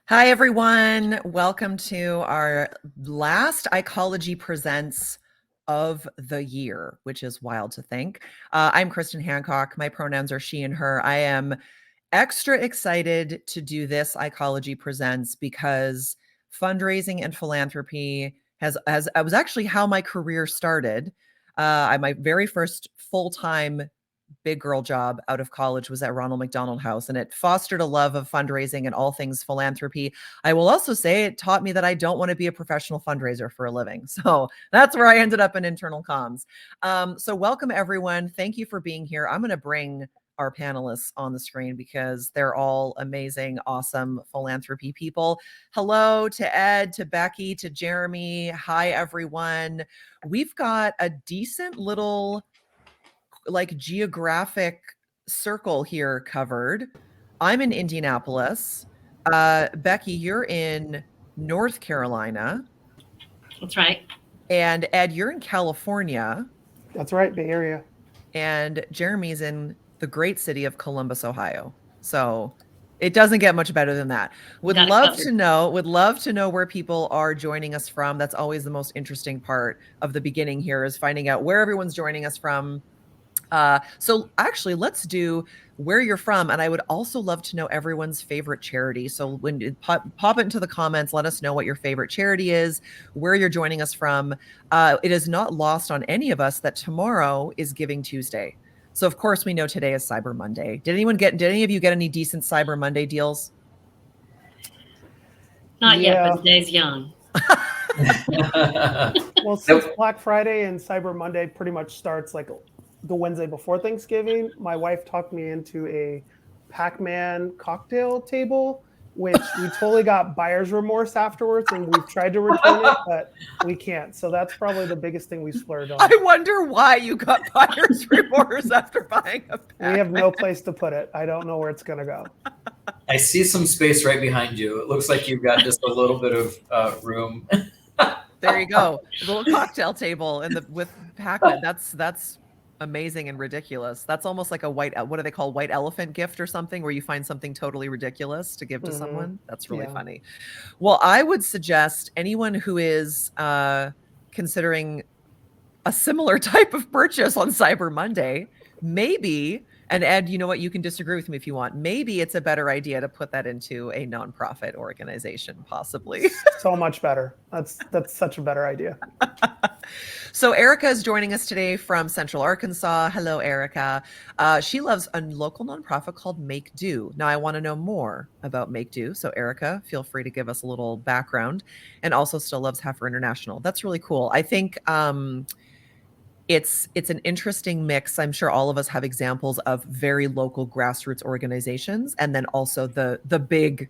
Hi, everyone. Welcome to our last Ecology Presents of the year, which is wild to think. I'm Kristen Hancock. My pronouns are she and her. I am extra excited to do this Ecology Presents because fundraising and philanthropy has was actually how my career started. My very first full-time big girl job out of college was at Ronald McDonald House, and it fostered a love of fundraising and all things philanthropy. I will also say it taught me that I don't want to be a professional fundraiser for a living. So that's where I ended up in internal comms. So welcome everyone. Thank you for being here. I'm going to bring our panelists on the screen because they're all amazing, awesome philanthropy people. Hello to Ed, to Becky, to Jeremy. Hi, everyone. We've got a decent little geographic circle here covered. I'm in Indianapolis. Becky, you're in North Carolina. That's right. And Ed, you're in California. That's right, Bay Area. And Jeremy's in the great city of Columbus, Ohio. So it doesn't get much better than that. Would love to know where people are joining us from. That's always the most interesting part of the beginning here, is finding out where everyone's joining us from. So actually, let's do where you're from. And I would also love to know everyone's favorite charity. So when you pop it into the comments, let us know what your favorite charity is, where you're joining us from. It is not lost on any of us that tomorrow is Giving Tuesday. So of course we know today is Cyber Monday. Did any of you get any decent Cyber Monday deals? Not yet, but today's young. Well, since Black Friday and Cyber Monday pretty much starts like the Wednesday before Thanksgiving, my wife talked me into a Pac-Man cocktail table, which we totally got buyer's remorse afterwards, and we've tried to return it, but we can't. So that's probably the biggest thing we splurged on. I wonder why you got buyer's remorse after buying a Pac-Man. We have no place to put it. I don't know where it's going to go. I see some space right behind you. It looks like you've got just a little bit of room. There you go. A little cocktail table with Pac-Man. That's amazing and ridiculous. That's almost like a what do they call, white elephant gift or something, where you find something totally ridiculous to give to someone. That's really funny. Well, I would suggest anyone who is considering a similar type of purchase on Cyber Monday, maybe, and Ed, you know what, you can disagree with me if you want, maybe it's a better idea to put that into a nonprofit organization, possibly. So much better. That's such a better idea. So Erica is joining us today from Central Arkansas. Hello, Erica. She loves a local nonprofit called Make Do. Now, I want to know more about Make Do. So Erica, feel free to give us a little background, and also still loves Heifer International. That's really cool. I think it's an interesting mix. I'm sure all of us have examples of very local grassroots organizations, and then also the big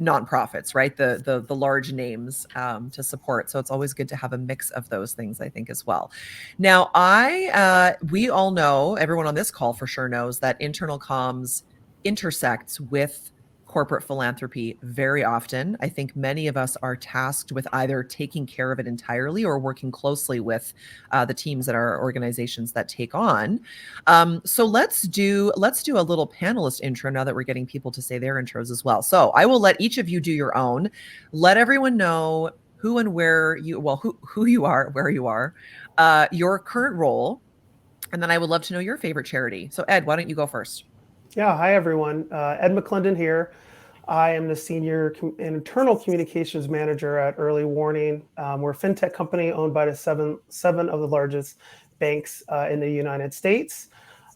nonprofits, right? The large names to support. So it's always good to have a mix of those things, I think, as well. Now, we all know, everyone on this call for sure knows, that internal comms intersects with corporate philanthropy very often. I think many of us are tasked with either taking care of it entirely or working closely with the teams at our organizations that take on. So let's do a little panelist intro now that we're getting people to say their intros as well. So I will let each of you do your own. Let everyone know who and where you, who you are, where you are, your current role, and then I would love to know your favorite charity. So Ed, why don't you go first? Yeah, hi everyone. Ed McClendon here. I am the Senior Internal Communications Manager at Early Warning. We're a fintech company owned by the seven of the largest banks in the United States.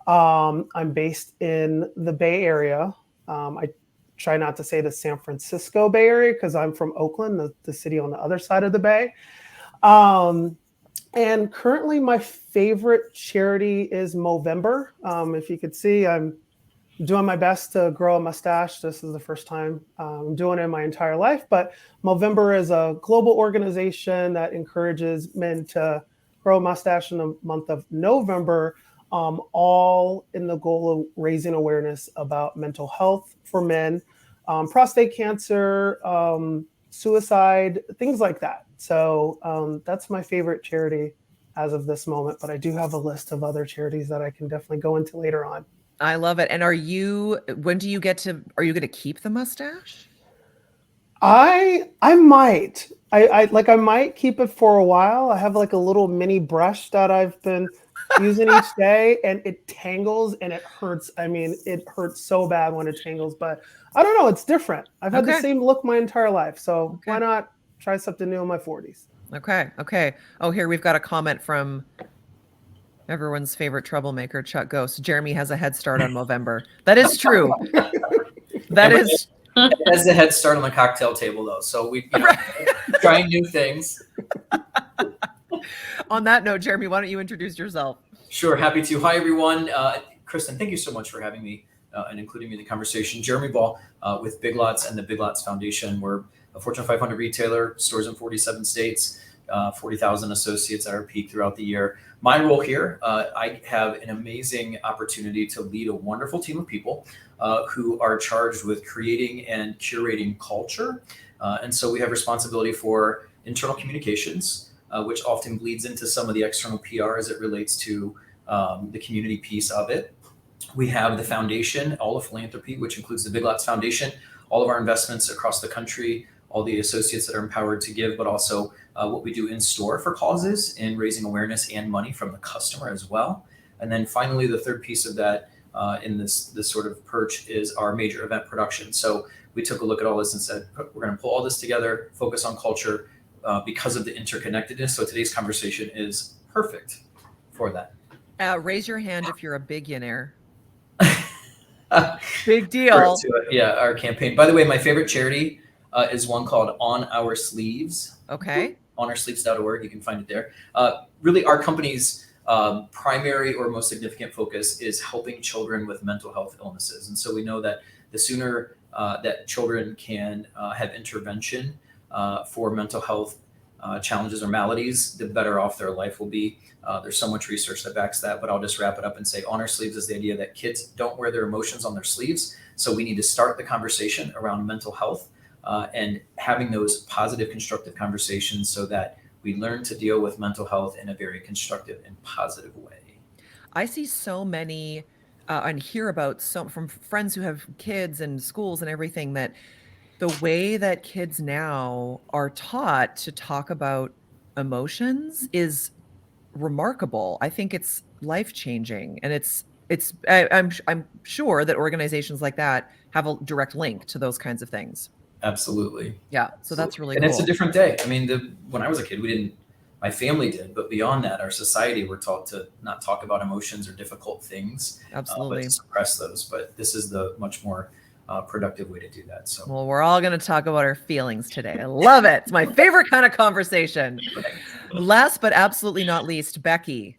I'm based in the Bay Area. I try not to say the San Francisco Bay Area because I'm from Oakland, the city on the other side of the Bay. And currently my favorite charity is Movember. If you could see, I'm doing my best to grow a mustache. This is the first time I'm doing it in my entire life. But Movember is a global organization that encourages men to grow a mustache in the month of November, all in the goal of raising awareness about mental health for men, prostate cancer, suicide, things like that. So that's my favorite charity as of this moment. But I do have a list of other charities that I can definitely go into later on. I love it. And are you going to keep the mustache? I might. I might keep it for a while. I have like a little mini brush that I've been using each day, and it tangles and it hurts. I mean, it hurts so bad when it tangles, but I don't know, it's different. I've had the Okay. same look my entire life, so Okay. why not try something new in my 40s? Okay. Oh, here we've got a comment from everyone's favorite troublemaker, Chuck Ghost. Jeremy has a head start on Movember. That is true. That Yeah, is It has a head start on the cocktail table, though. So we, trying new things. on that note, Jeremy, why don't you introduce yourself? Sure, happy to. Hi, everyone. Kristen, thank you so much for having me and including me in the conversation. Jeremy Ball with Big Lots and the Big Lots Foundation. We're a Fortune 500 retailer, stores in 47 states, 40,000 associates at our peak throughout the year. My role here, I have an amazing opportunity to lead a wonderful team of people who are charged with creating and curating culture. And so we have responsibility for internal communications, which often bleeds into some of the external PR as it relates to the community piece of it. We have the foundation, all of philanthropy, which includes the Big Lots Foundation, all of our investments across the country, all the associates that are empowered to give, but also what we do in store for causes and raising awareness and money from the customer as well. And then finally, the third piece of that in this sort of perch is our major event production. So we took a look at all this and said, we're going to pull all this together, focus on culture because of the interconnectedness. So today's conversation is perfect for that. Raise your hand if you're a billionaire. Big deal. Yeah, our campaign. By the way, my favorite charity is one called On Our Sleeves. Okay. OnOurSleeves.org. You can find it there. Really, our company's primary or most significant focus is helping children with mental health illnesses. And so we know that the sooner that children can have intervention for mental health challenges or maladies, the better off their life will be. There's so much research that backs that, but I'll just wrap it up and say On Our Sleeves is the idea that kids don't wear their emotions on their sleeves. So we need to start the conversation around mental health and having those positive, constructive conversations so that we learn to deal with mental health in a very constructive and positive way. I see so many and hear about from friends who have kids and schools and everything that the way that kids now are taught to talk about emotions is remarkable. I think it's life-changing, and I'm sure that organizations like that have a direct link to those kinds of things. Absolutely. Yeah. So that's really and cool. It's a different day. I mean, when I was a kid, my family did, but beyond that, our society, we're taught to not talk about emotions or difficult things, Absolutely. but to suppress those. But this is the much more productive way to do that. So, well, we're all going to talk about our feelings today. I love it. It's my favorite kind of conversation. Last but absolutely not least, Becky.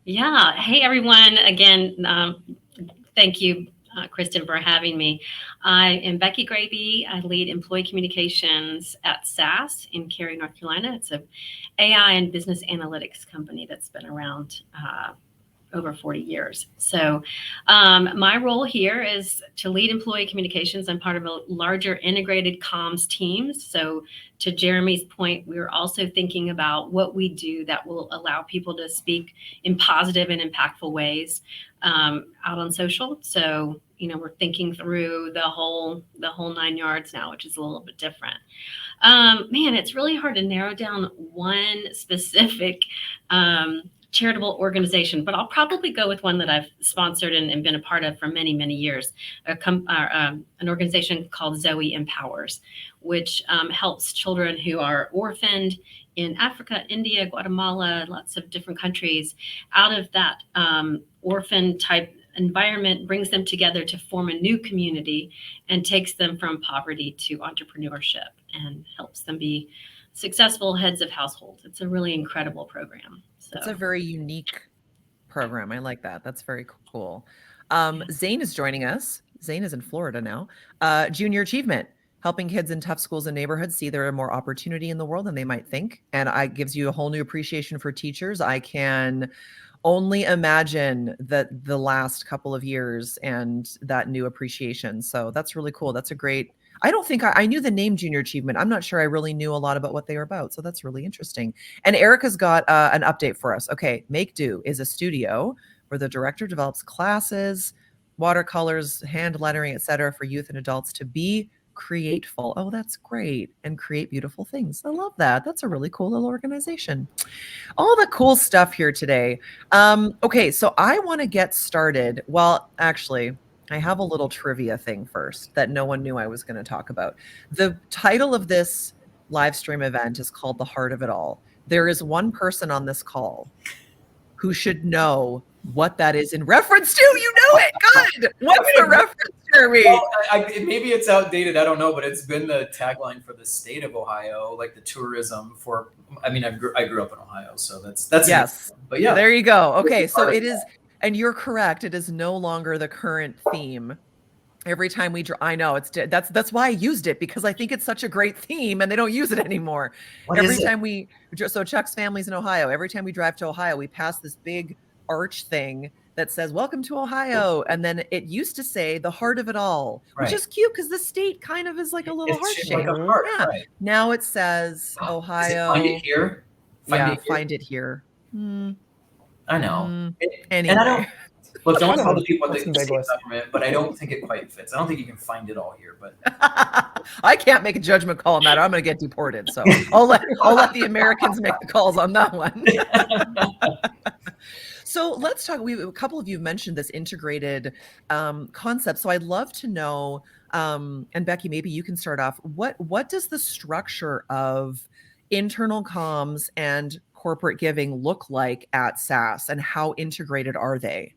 Yeah. Hey, everyone. Again, thank you, Kristen, for having me. I am Becky Graby. I lead employee communications at SAS in Cary, North Carolina. It's an AI and business analytics company that's been around over 40 years. So my role here is to lead employee communications. I'm part of a larger integrated comms team. So to Jeremy's point, we're also thinking about what we do that will allow people to speak in positive and impactful ways out on social. So, we're thinking through the whole 9 yards now, which is a little bit different. Man, it's really hard to narrow down one specific charitable organization, but I'll probably go with one that I've sponsored and been a part of for many, many years, an organization called Zoe Empowers, which helps children who are orphaned in Africa, India, Guatemala, lots of different countries. Out of that orphan type environment, brings them together to form a new community and takes them from poverty to entrepreneurship and helps them be successful heads of households. It's a really incredible program. So it's a very unique program. I like that. That's very cool. Zane is joining us. Zane is in Florida now. Junior Achievement, helping kids in tough schools and neighborhoods see there are more opportunity in the world than they might think. And it gives you a whole new appreciation for teachers. I can only imagine that the last couple of years and that new appreciation. So that's really cool. That's a great, I don't think I knew the name Junior Achievement. I'm not sure I really knew a lot about what they were about. So that's really interesting. And Erica's got an update for us. Okay. Make Do is a studio where the director develops classes, watercolors, hand lettering, etc., for youth and adults to be Createful. Oh, that's great. And create beautiful things. I love that. That's a really cool little organization. All the cool stuff here today. Okay, so I want to get started. Well, actually, I have a little trivia thing first that no one knew I was going to talk about. The title of this live stream event is called The Heart of It All. There is one person on this call who should know what that is in reference to. You know it. Good. What's the reference, Jeremy? Well, maybe it's outdated. I don't know, but it's been the tagline for the state of Ohio, like the tourism for. I mean, I grew up in Ohio, so that's yes. But yeah, there you go. Okay, so it is, and you're correct. It is no longer the current theme. Every time we I know that's why I used it, because I think it's such a great theme and they don't use it anymore. Every time so Chuck's family's in Ohio. Every time we drive to Ohio, we pass this big arch thing that says "Welcome to Ohio," and then it used to say "The Heart of It All," which is cute because the state kind of is like a little heart shape. Like a heart, yeah. Right. Now it says Ohio. Find it here. Find it here. I know. Anyway. And I don't. Look, don't tell the people that the government, but I don't think it quite fits. I don't think you can find it all here, but I can't make a judgment call on that. I'm going to get deported, so I'll let the Americans make the calls on that one. So let's talk. A couple of you mentioned this integrated concept. So I'd love to know, and Becky, maybe you can start off. What does the structure of internal comms and corporate giving look like at SAS, and how integrated are they?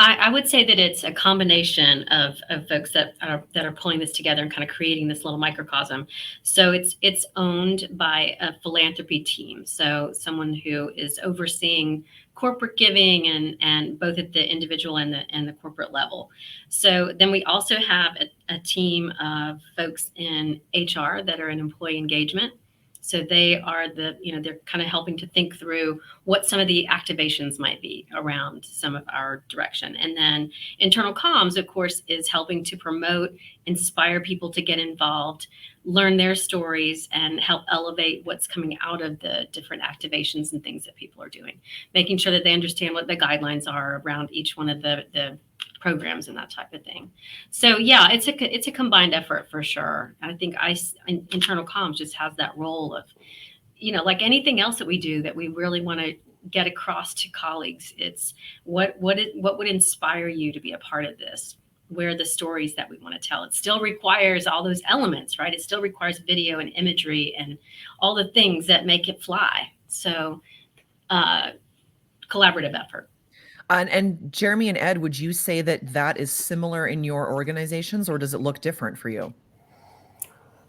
I would say that it's a combination of folks that are pulling this together and kind of creating this little microcosm. So it's owned by a philanthropy team. So someone who is overseeing corporate giving and both at the individual and the corporate level. So then we also have a team of folks in HR that are in employee engagement. So they are they're kind of helping to think through what some of the activations might be around some of our direction. And then internal comms, of course, is helping to promote, inspire people to get involved, learn their stories, and help elevate what's coming out of the different activations and things that people are doing, making sure that they understand what the guidelines are around each one of the programs and that type of thing. So yeah, it's a combined effort for sure. I think internal comms just has that role of, like anything else that we do that we really want to get across to colleagues. It's what would inspire you to be a part of this? Where are the stories that we want to tell? It still requires all those elements, right? It still requires video and imagery and all the things that make it fly. So collaborative effort. And Jeremy and Ed, would you say that is similar in your organizations, or does it look different for you?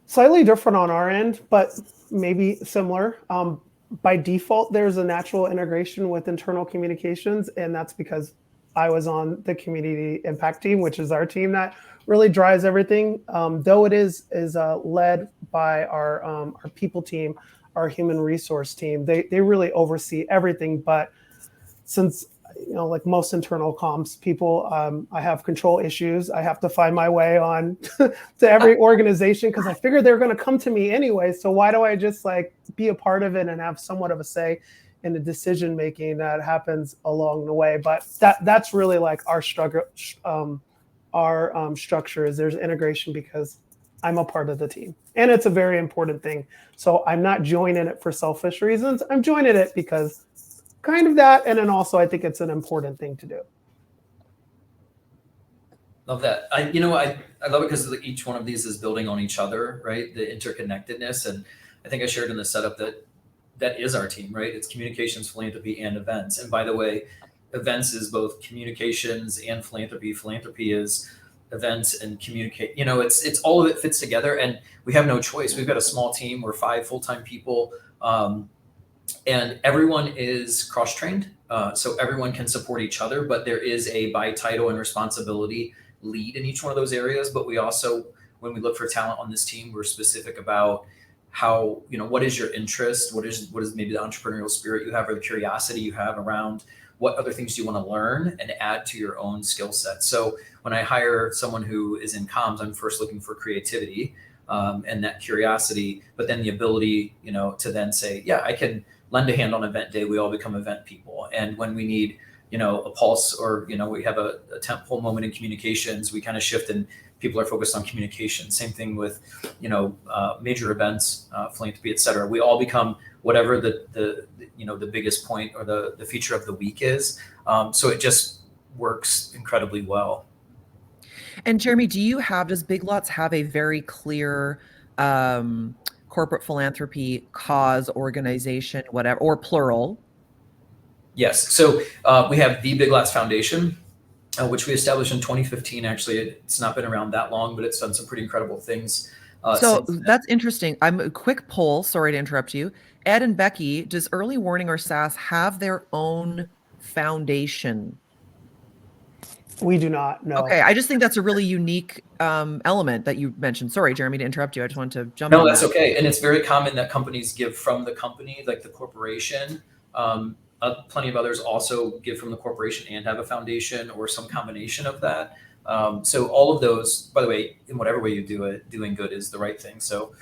Slightly different on our end, but maybe similar. By default, there's a natural integration with internal communications, and that's because I was on the community impact team, which is our team that really drives everything. Though it is led by our people team, our human resource team. They really oversee everything. But since like most internal comms people, I have control issues. I have to find my way on to every organization because I figure they're going to come to me anyway. So why do I just be a part of it and have somewhat of a say in the decision making that happens along the way? But that's really our struggle. Our structure is there's integration because I'm a part of the team, and it's a very important thing. So I'm not joining it for selfish reasons. I'm joining it because kind of that, and then also I think it's an important thing to do. Love that. I love it because each one of these is building on each other, right? The interconnectedness, and I think I shared in the setup that is our team, right? It's communications, philanthropy, and events. And by the way, events is both communications and philanthropy. Philanthropy is events and communicate. It's all of it fits together, and we have no choice. We've got a small team. We're 5 full-time people. And everyone is cross-trained, so everyone can support each other, but there is a by title and responsibility lead in each one of those areas. But we also, when we look for talent on this team, we're specific about how, what is your interest? What is maybe the entrepreneurial spirit you have or the curiosity you have around what other things do you want to learn and add to your own skill set. So when I hire someone who is in comms, I'm first looking for creativity and that curiosity, but then the ability, to then say, yeah, I can lend a hand on event day. We all become event people. And when we need, a pulse or, we have a tentpole moment in communications, we kind of shift and people are focused on communication. Same thing with, major events, philanthropy, et cetera. We all become whatever the biggest point or the feature of the week is. So it just works incredibly well. And Jeremy, does Big Lots have a very clear corporate philanthropy cause, organization, whatever, or plural? Yes. So we have the Big Lots Foundation, which we established in 2015. Actually, it's not been around that long, but it's done some pretty incredible things. So that's interesting. I'm a quick poll. Sorry to interrupt you. Ed and Becky, does Early Warning or SAS have their own foundation? We do not know. Okay, I just think that's a really unique element that you mentioned. Sorry, Jeremy, to interrupt you. I just wanted to jump in. No, that's okay. And it's very common that companies give from the company, like the corporation. Plenty of others also give from the corporation and have a foundation or some combination of that. So all of those, by the way, in whatever way you do it, doing good is the right thing. So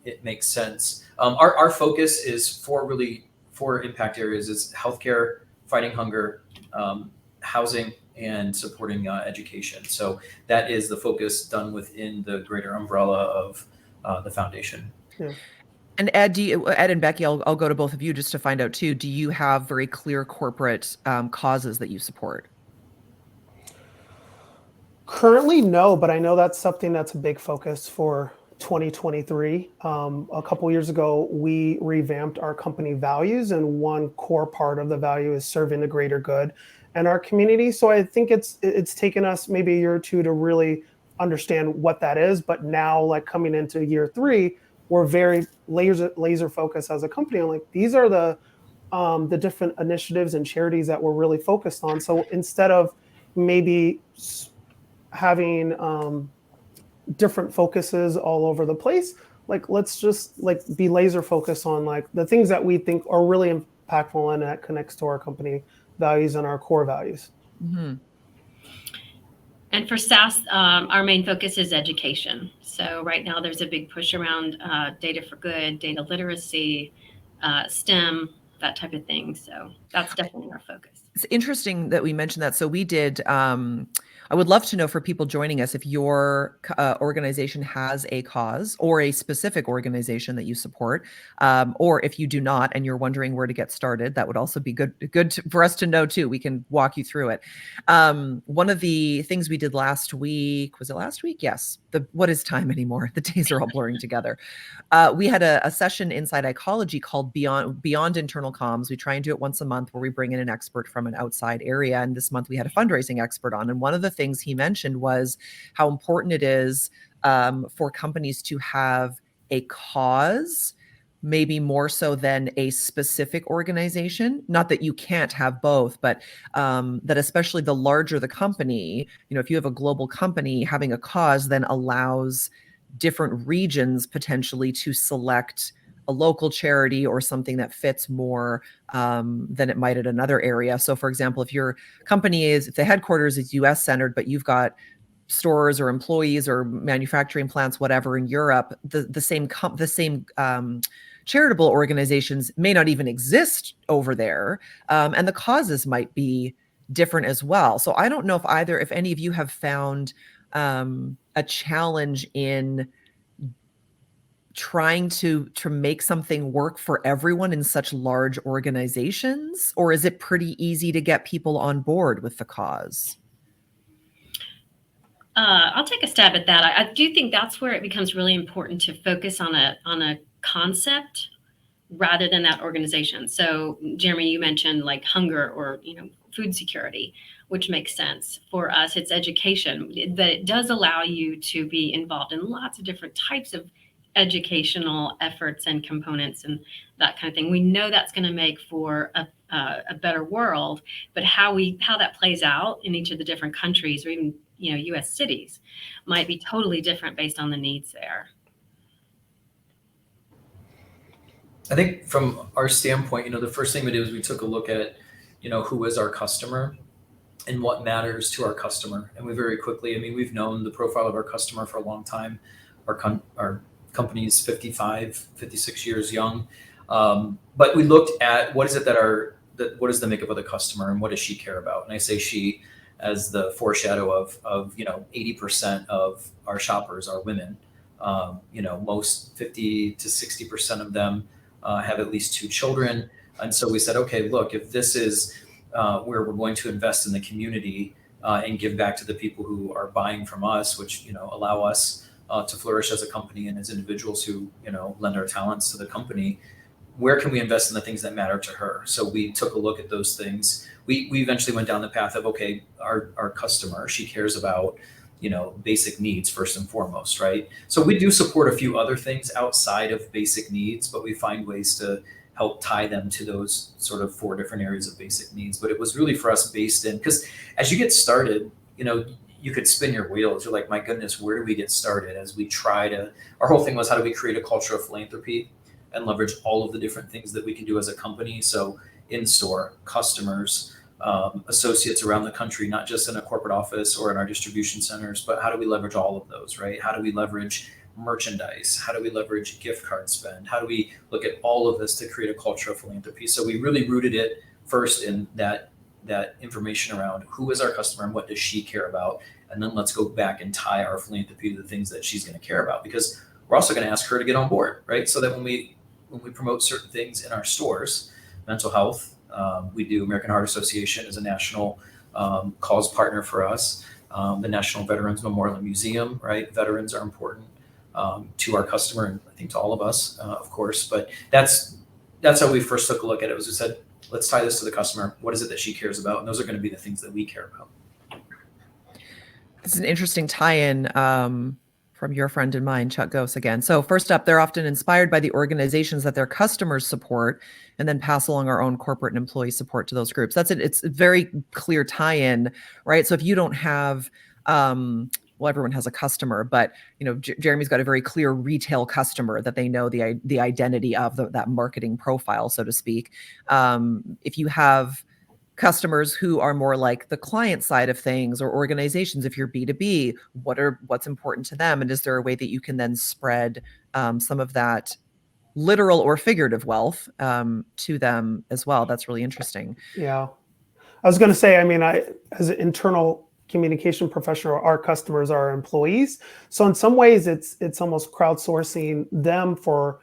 it makes sense. Our focus is four impact areas: is healthcare, fighting hunger, housing, and supporting education. So that is the focus done within the greater umbrella of the foundation. Yeah. And Ed, Ed and Becky, I'll go to both of you just to find out too. Do you have very clear corporate causes that you support? Currently, no, but I know that's something that's a big focus for 2023. A couple years ago, we revamped our company values, and one core part of the value is serving the greater good and our community. So I think it's taken us maybe a year or two to really understand what that is. But now, like coming into year 3, we're very laser focused as a company on like these are the different initiatives and charities that we're really focused on. So instead of maybe having different focuses all over the place, like let's just like be laser focused on like the things that we think are really impactful and that connects to our company values and our core values. Mm-hmm. And for SAS, our main focus is education. So right now there's a big push around data for good, data literacy, STEM, that type of thing. So that's definitely our focus. It's interesting that we mentioned that. So we did, I would love to know for people joining us if your organization has a cause or a specific organization that you support, or if you do not and you're wondering where to get started, that would also be good for us to know too. We can walk you through it. One of the things we did last week, was it last week? Yes. What is time anymore? The days are all blurring together. We had a session inside Ecology called Beyond Internal Comms. We try and do it once a month where we bring in an expert from an outside area. And this month we had a fundraising expert on. And one of the things he mentioned was how important it is for companies to have a cause, maybe more so than a specific organization. Not that you can't have both, but that especially the larger the company, if you have a global company, having a cause then allows different regions potentially to select a local charity or something that fits more than it might at another area. So for example, if your company if the headquarters is US centered, but you've got stores or employees or manufacturing plants, whatever in Europe, the same charitable organizations may not even exist over there. And the causes might be different as well. So I don't know if any of you have found a challenge in trying to make something work for everyone in such large organizations, or is it pretty easy to get people on board with the cause? I'll take a stab at that. I do think that's where it becomes really important to focus on a concept rather than that organization. So Jeremy, you mentioned like hunger or food security, which makes sense. For us, it's education. That it does allow you to be involved in lots of different types of educational efforts and components and that kind of thing. We know that's going to make for a better world, but how that plays out in each of the different countries or even US cities might be totally different based on the needs there. I think from our standpoint, the first thing we did was we took a look at, who is our customer and what matters to our customer. And we very quickly, we've known the profile of our customer for a long time. Our company's 56 years young. But we looked at what is it what is the makeup of the customer and what does she care about? And I say she, as the foreshadow of 80% of our shoppers are women. Most 50 to 60% of them have at least 2 children. And so we said, okay, look, if this is where we're going to invest in the community and give back to the people who are buying from us, which allow us to flourish as a company and as individuals who lend our talents to the company, where can we invest in the things that matter to her? So we took a look at those things. We eventually went down the path of, okay, our customer, she cares about basic needs first and foremost, right? So we do support a few other things outside of basic needs, but we find ways to help tie them to those sort of 4 different areas of basic needs. But it was really for us based in, because as you get started, you could spin your wheels. You're like, my goodness, where do we get started? As we our whole thing was, how do we create a culture of philanthropy and leverage all of the different things that we can do as a company? So in-store, customers, associates around the country, not just in a corporate office or in our distribution centers, but how do we leverage all of those, right? How do we leverage merchandise? How do we leverage gift card spend? How do we look at all of this to create a culture of philanthropy? So we really rooted it first in that information around who is our customer and what does she care about? And then let's go back and tie our philanthropy to the things that she's going to care about, because we're also going to ask her to get on board, right? So that when we promote certain things in our stores, mental health, we do American Heart Association as a national cause partner for us. The National Veterans Memorial and Museum, right? Veterans are important to our customer, and I think to all of us, of course. But that's how we first took a look at it. Was we said, let's tie this to the customer. What is it that she cares about? And those are going to be the things that we care about. It's an interesting tie-in from your friend and mine, Chuck Gose again. So first up, they're often inspired by the organizations that their customers support and then pass along our own corporate and employee support to those groups. That's it. It's a very clear tie-in, right? So if you don't have, well, everyone has a customer, but Jeremy's got a very clear retail customer that they know the identity of that marketing profile, so to speak. If you have customers who are more like the client side of things, or organizations, if you're B2B, what's important to them, and is there a way that you can then spread some of that literal or figurative wealth to them as well? That's really interesting. Yeah, I was going to say, as an internal communication professional, our customers are our employees. So in some ways, it's almost crowdsourcing them for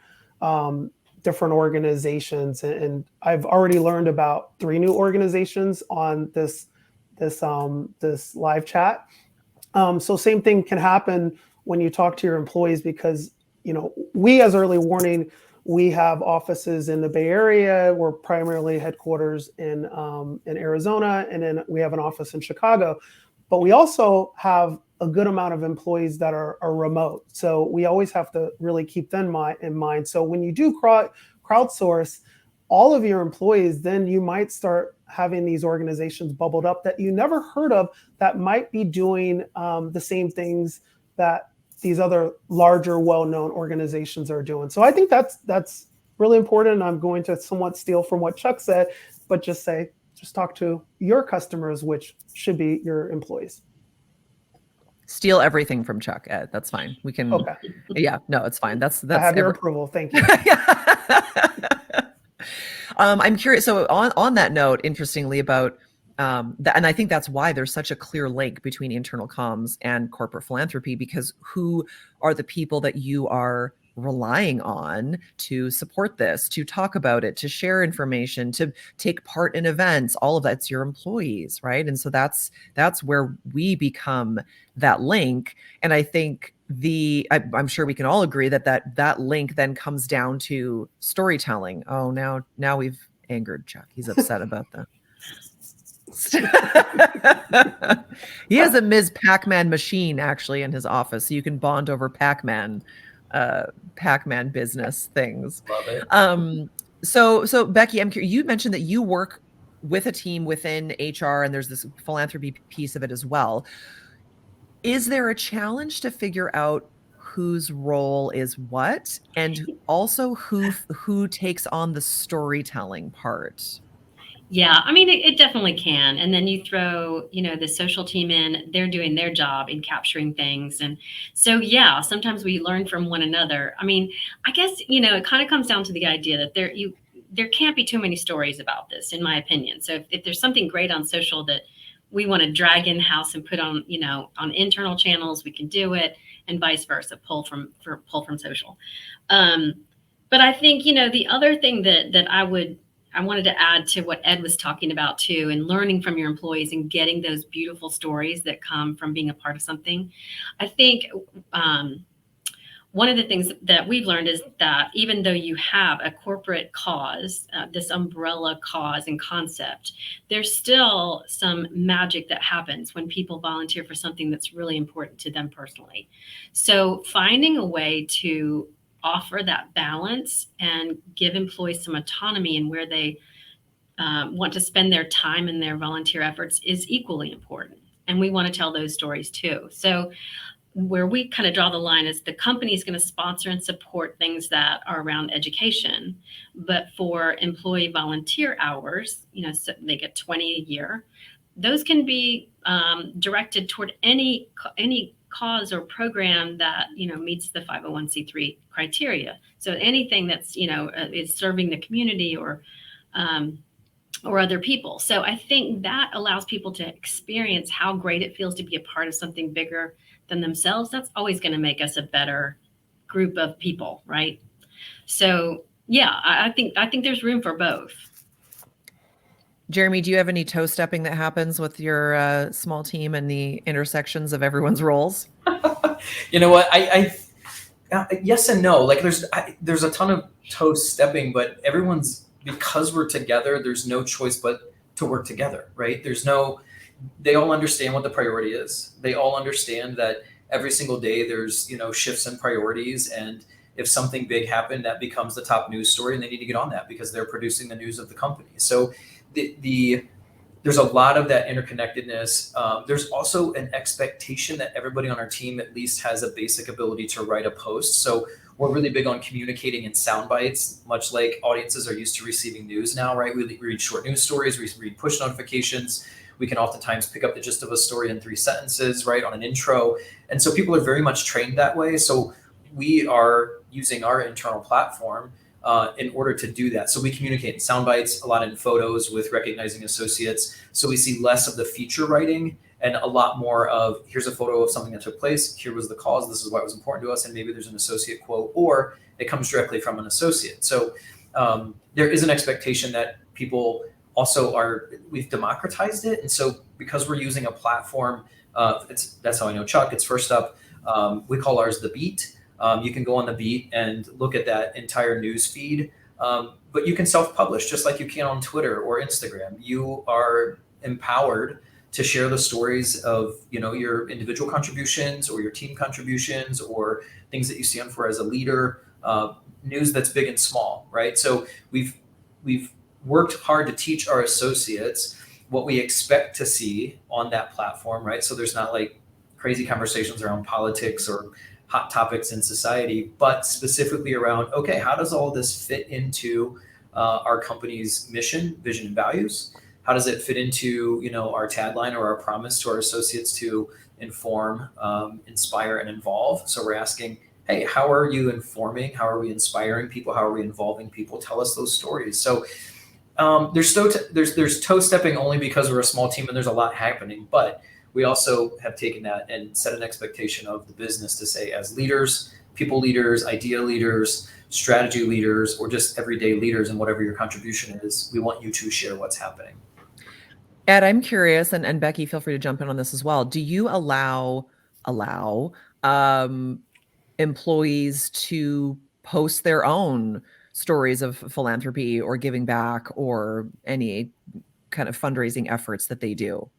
different organizations. And I've already learned about 3 new organizations on this live chat. So same thing can happen when you talk to your employees, because we, as Early Warning, we have offices in the Bay Area. We're primarily headquarters in Arizona, and then we have an office in Chicago. But we also have a good amount of employees that are remote. So we always have to really keep them in mind. So when you do crowdsource all of your employees, then you might start having these organizations bubbled up that you never heard of that might be doing the same things that these other larger, well-known organizations are doing. So I think that's really important. I'm going to somewhat steal from what Chuck said, but just talk to your customers, which should be your employees. Steal everything from Chuck, Ed. That's fine. We can. Okay. Yeah, no, it's fine. That's. I have your approval. Thank you. I'm curious. So on that note, interestingly about that, and I think that's why there's such a clear link between internal comms and corporate philanthropy, because who are the people that you are relying on to support this, to talk about it, to share information, to take part in events? All of that's your employees, right? And so that's where we become that link. And I think I'm sure we can all agree that link then comes down to storytelling. Oh, now we've angered Chuck. He's upset about that. He has a Ms. Pac-Man machine actually in his office, so you can bond over Pac-Man business things. Love it. So Becky, I'm curious, you mentioned that you work with a team within HR, and there's this philanthropy piece of it as well. Is there a challenge to figure out whose role is what, and also who takes on the storytelling part? Yeah, it definitely can. And then you throw, the social team in, they're doing their job in capturing things. And so, yeah, sometimes we learn from one another. I guess, it kind of comes down to the idea that there can't be too many stories about this, in my opinion. So if there's something great on social that we want to drag in house and put on, on internal channels, we can do it, and vice versa, pull from social. But I think, the other thing that I wanted to add to what Ed was talking about too, and learning from your employees and getting those beautiful stories that come from being a part of something. I think one of the things that we've learned is that even though you have a corporate cause, this umbrella cause and concept, there's still some magic that happens when people volunteer for something that's really important to them personally. So finding a way to offer that balance and give employees some autonomy in where they want to spend their time and their volunteer efforts is equally important. And we want to tell those stories too. So where we kind of draw the line is the company is going to sponsor and support things that are around education, but for employee volunteer hours, so they get 20 a year, those can be directed toward any cause or program that meets the 501c3 criteria. So anything that's is serving the community or other people. So I think that allows people to experience how great it feels to be a part of something bigger than themselves. That's always going to make us a better group of people, right? So yeah, I think there's room for both. Jeremy, do you have any toe stepping that happens with your small team and the intersections of everyone's roles? You know what? I yes and no. Like there's a ton of toe stepping, but because we're together, there's no choice but to work together, right? They all understand what the priority is. They all understand that every single day there's, shifts in priorities. And if something big happened, that becomes the top news story and they need to get on that because they're producing the news of the company. So there's a lot of that interconnectedness. There's also an expectation that everybody on our team at least has a basic ability to write a post. So we're really big on communicating in sound bites, much like audiences are used to receiving news now, right? We read short news stories, we read push notifications. We can oftentimes pick up the gist of a story in 3 sentences, right, on an intro. And so people are very much trained that way. So we are using our internal platform in order to do that. So we communicate in sound bites, a lot in photos with recognizing associates. So we see less of the feature writing and a lot more of here's a photo of something that took place. Here was the cause. This is why it was important to us. And maybe there's an associate quote or it comes directly from an associate. So there is an expectation that people also we've democratized it. And so because we're using a platform, that's how I know Chuck, it's First Up. We call ours The Beat. You can go on The Beat and look at that entire news feed, but you can self-publish just like you can on Twitter or Instagram. You are empowered to share the stories of, your individual contributions or your team contributions or things that you stand for as a leader, news that's big and small, right? So we've worked hard to teach our associates what we expect to see on that platform, right? So there's not like crazy conversations around politics or hot topics in society, but specifically around, okay, how does all this fit into our company's mission, vision, and values? How does it fit into, our tagline or our promise to our associates to inform, inspire, and involve? So we're asking, hey, how are you informing? How are we inspiring people? How are we involving people? Tell us those stories. So there's toe stepping only because we're a small team and there's a lot happening, but we also have taken that and set an expectation of the business to say, as leaders, people leaders, idea leaders, strategy leaders, or just everyday leaders, and whatever your contribution is, we want you to share what's happening. Ed, I'm curious, and Becky, feel free to jump in on this as well. Do you allow employees to post their own stories of philanthropy or giving back or any kind of fundraising efforts that they do?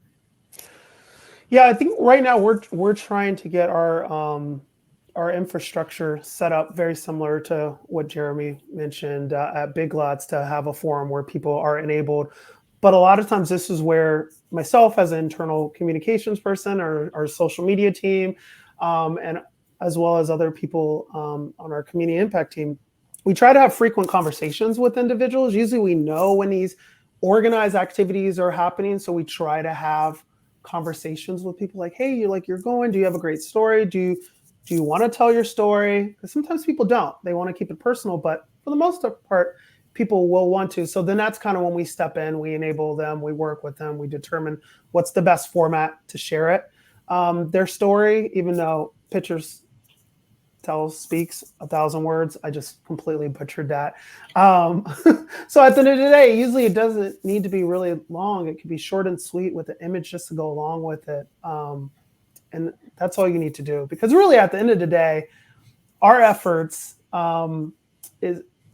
Yeah, I think right now we're trying to get our infrastructure set up very similar to what Jeremy mentioned at Big Lots, to have a forum where people are enabled. But a lot of times this is where myself as an internal communications person or our social media team, and as well as other people on our community impact team, we try to have frequent conversations with individuals. Usually we know when these organized activities are happening. So we try to have conversations with people like, hey, you're going, do you have a great story? Do you want to tell your story? Because sometimes people don't. They want to keep it personal, but for the most part, people will want to. So then that's kind of when we step in, we enable them, we work with them, we determine what's the best format to share it. Their story, even though pictures speaks 1,000 words, I just completely butchered that. So at the end of the day, usually it doesn't need to be really long. It can be short and sweet with the image just to go along with it. And that's all you need to do, because really at the end of the day, our efforts are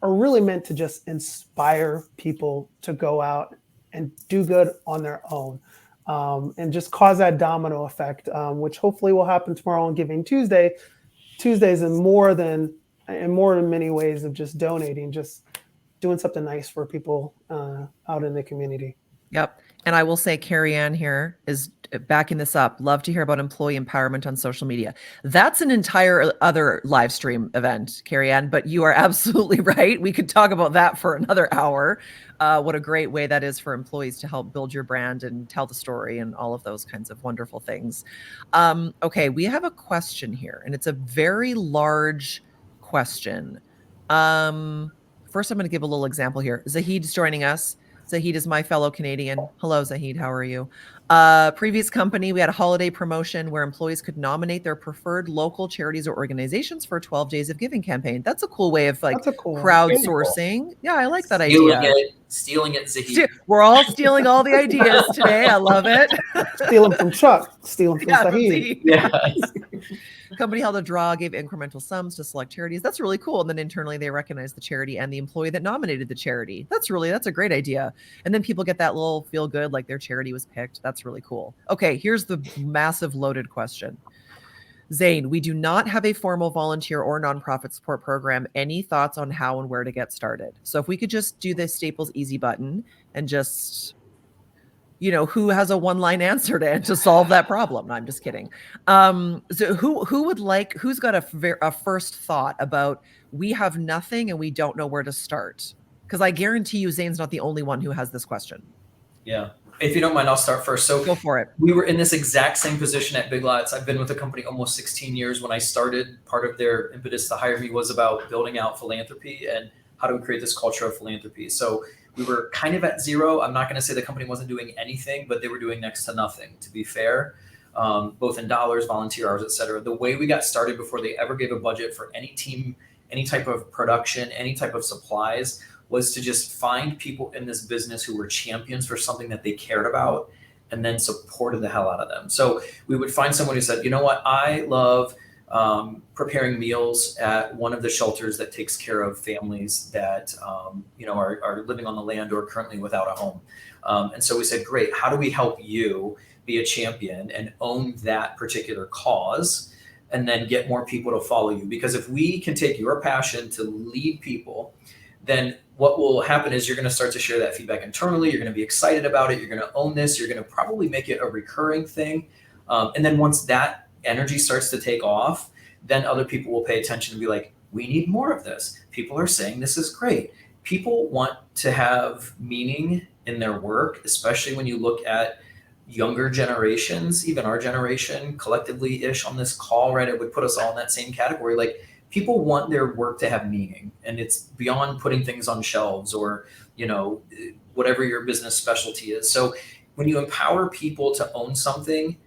really meant to just inspire people to go out and do good on their own, and just cause that domino effect, which hopefully will happen tomorrow on Giving Tuesday. Tuesdays in more than many ways of just donating, just doing something nice for people out in the community. Yep. And I will say Carrie Ann here is backing this up. Love to hear about employee empowerment on social media. That's an entire other live stream event, Carrie Ann, but you are absolutely right. We could talk about that for another hour. What a great way that is for employees to help build your brand and tell the story and all of those kinds of wonderful things. Okay, we have a question here, and it's a very large question. First, I'm going to give a little example here. Zahid's joining us. Zahid is my fellow Canadian. Hello, Zahid. How are you? Previous company, we had a holiday promotion where employees could nominate their preferred local charities or organizations for a 12 Days of Giving campaign. That's a cool way of like crowdsourcing. Yeah, I like that idea. Stealing it, Zahid. We're all stealing all the ideas today. I love it. Stealing from Chuck, stealing from Zahid. Yeah. Company held a draw, gave incremental sums to select charities. That's really cool. And then internally they recognize the charity and the employee that nominated the charity. That's a great idea. And then people get that little feel good, like their charity was picked. That's really cool. Okay, here's the massive loaded question. Zane, we do not have a formal volunteer or nonprofit support program. Any thoughts on how and where to get started? So if we could just do the Staples easy button and just, who has a one-line answer to solve that problem? No, I'm just kidding. So who's got a first thought about, we have nothing and we don't know where to start? Because I guarantee you Zane's not the only one who has this question. Yeah. If you don't mind, I'll start first. So go for it. We were in this exact same position at Big Lots. I've been with the company almost 16 years. When I started, part of their impetus to hire me was about building out philanthropy and how do we create this culture of philanthropy. So we were kind of at zero. I'm not going to say the company wasn't doing anything, but they were doing next to nothing, to be fair, both in dollars, volunteer hours, et cetera. The way we got started before they ever gave a budget for any team, any type of production, any type of supplies, was to just find people in this business who were champions for something that they cared about and then supported the hell out of them. So we would find someone who said, you know what, I love preparing meals at one of the shelters that takes care of families that are living on the land or currently without a home. And so we said, great, how do we help you be a champion and own that particular cause and then get more people to follow you? Because if we can take your passion to lead people, then what will happen is you're going to start to share that feedback internally. You're going to be excited about it. You're going to own this. You're going to probably make it a recurring thing. And then once that energy starts to take off, then other people will pay attention and be like, we need more of this. People are saying this is great. People want to have meaning in their work, especially when you look at younger generations, even our generation collectively-ish on this call, right? It would put us all in that same category. Like, people want their work to have meaning, and it's beyond putting things on shelves or, whatever your business specialty is. So when you empower people to own something,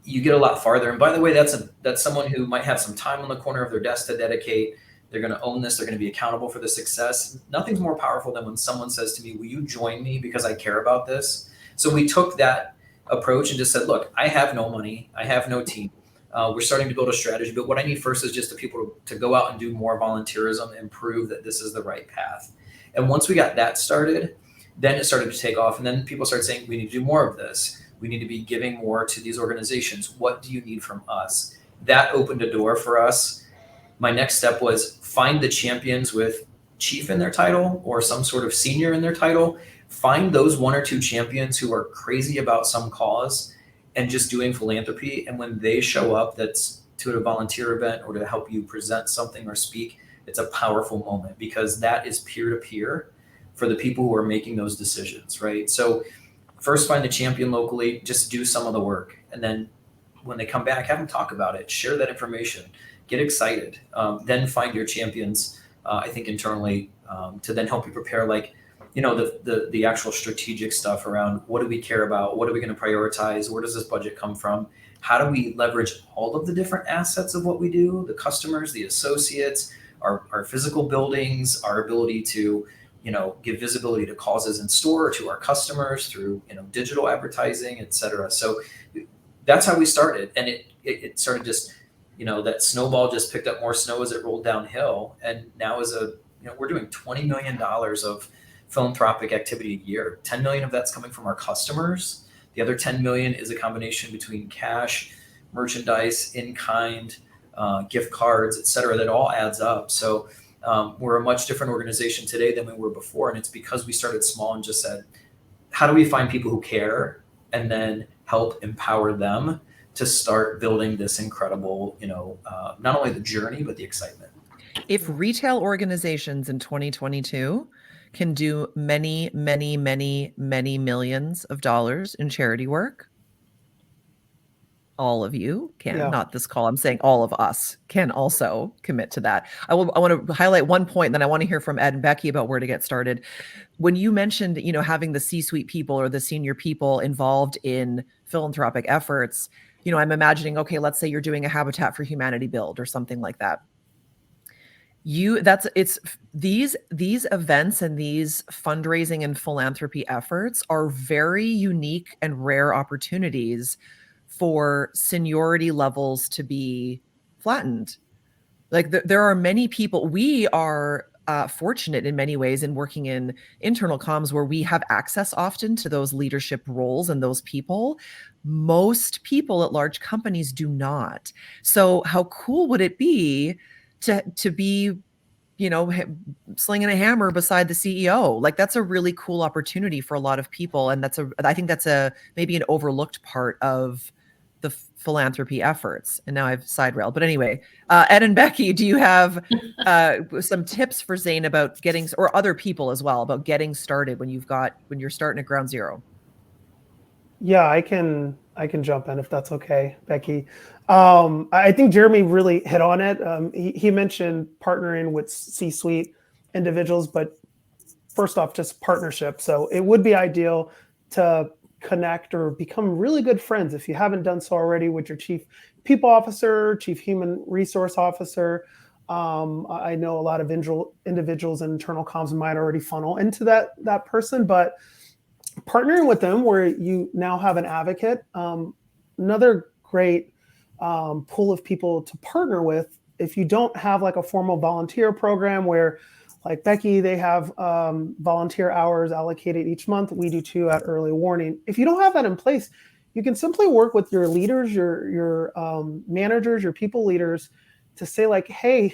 you get a lot farther. And by the way, that's someone who might have some time on the corner of their desk to dedicate. They're going to own this. They're going to be accountable for the success. Nothing's more powerful than when someone says to me, will you join me because I care about this? So we took that approach and just said, look, I have no money. I have no team. We're starting to build a strategy, but what I need first is just the people to go out and do more volunteerism and prove that this is the right path. And once we got that started, then it started to take off. And then people started saying, we need to do more of this. We need to be giving more to these organizations. What do you need from us? That opened a door for us. My next step was find the champions with chief in their title or some sort of senior in their title. Find those one or two champions who are crazy about some cause and just doing philanthropy. And when they show up, that's to a volunteer event or to help you present something or speak, it's a powerful moment because that is peer-to-peer for the people who are making those decisions, right? So first find the champion locally, just do some of the work. And then when they come back, have them talk about it, share that information, get excited. Then find your champions, I think internally, to then help you prepare, like, the actual strategic stuff around what do we care about, what are we going to prioritize, where does this budget come from, how do we leverage all of the different assets of what we do, the customers, the associates, our physical buildings, our ability to give visibility to causes in store, to our customers through digital advertising, et cetera. So that's how we started, and it started just that snowball just picked up more snow as it rolled downhill, and now we're doing $20 million of philanthropic activity a year. 10 million of that's coming from our customers. The other 10 million is a combination between cash, merchandise, in-kind, gift cards, et cetera, that all adds up. So we're a much different organization today than we were before. And it's because we started small and just said, how do we find people who care and then help empower them to start building this incredible, not only the journey, but the excitement. If retail organizations in 2022 can do many, many, many, many millions of dollars in charity work, all of you can, not this call, I'm saying all of us can also commit to that. I want to highlight one point, and then I want to hear from Ed and Becky about where to get started. When you mentioned, having the C-suite people or the senior people involved in philanthropic efforts, I'm imagining, okay, let's say you're doing a Habitat for Humanity build or something like that. These events and these fundraising and philanthropy efforts are very unique and rare opportunities for seniority levels to be flattened. Like there are many people, we are fortunate in many ways in working in internal comms where we have access often to those leadership roles and those people. Most people at large companies do not. So how cool would it be to be, slinging a hammer beside the CEO? Like that's a really cool opportunity for a lot of people. And I think that's maybe an overlooked part of the philanthropy efforts. And now I've side railed, but anyway, Ed and Becky, do you have some tips for Zane about or other people as well, about getting started when you're starting at ground zero? Yeah, I can jump in if that's okay, Becky. I think Jeremy really hit on it. He mentioned partnering with C-suite individuals, but first off, just partnership. So it would be ideal to connect or become really good friends, if you haven't done so already, with your chief people officer, chief human resource officer. I know a lot of individuals in internal comms might already funnel into that person, but partnering with them where you now have an advocate. Another great pool of people to partner with, if you don't have like a formal volunteer program where, like Becky, they have volunteer hours allocated each month. We do too at Early Warning. If you don't have that in place, you can simply work with your leaders, your managers, your people leaders to say like, hey,